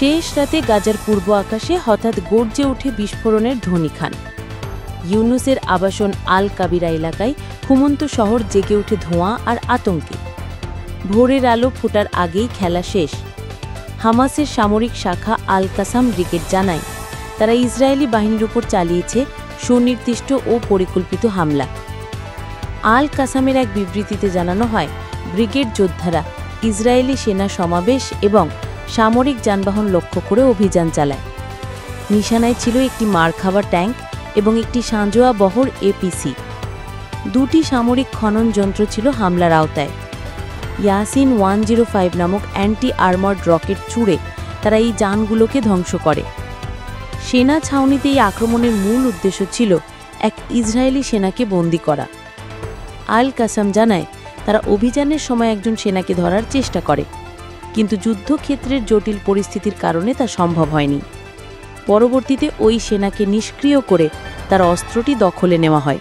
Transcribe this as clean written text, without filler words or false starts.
শেষ রাতে গাজার পূর্ব আকাশে হঠাৎ গর্জে ওঠে বিস্ফোরণের ধ্বনিখান। ইউনুসের আবাসন আল কাবিরা এলাকায় ঘুমন্ত শহর জেগে ওঠে ধোঁয়া আর আতঙ্কে। ভোরের আলো ফোটার আগেই খেলা শেষ। হামাসের সামরিক শাখা আল কাসাম ব্রিগেড জানায়, তারা ইসরায়েলি বাহিনীর উপর চালিয়েছে সুনির্দিষ্ট ও পরিকল্পিত হামলা। আল কাসামের এক বিবৃতিতে জানানো হয়, ব্রিগেড যোদ্ধারা ইসরায়েলি সেনা সমাবেশ এবং সামরিক যানবাহন লক্ষ্য করে অভিযান চালায়। নিশানায় ছিল একটি মার খাওয়া ট্যাঙ্ক এবং একটি সাঁজোয়া বহর এপিসি। দুটি সামরিক খনন যন্ত্র ছিল হামলার আওতায়। ইয়াসিন 105 নামক অ্যান্টি আর্মার্ড রকেট ছুড়ে তারা এই যানগুলোকে ধ্বংস করে। সেনা ছাউনিতে এই আক্রমণের মূল উদ্দেশ্য ছিল এক ইসরায়েলি সেনাকে বন্দী করা। আল কাসাম জানায়, তারা অভিযানের সময় একজন সেনাকে ধরার চেষ্টা করে, কিন্তু যুদ্ধক্ষেত্রের জটিল পরিস্থিতির কারণে তা সম্ভব হয়নি। পরবর্তীতে ওই সেনাকে নিষ্ক্রিয় করে তার অস্ত্রটি দখলে নেওয়া হয়।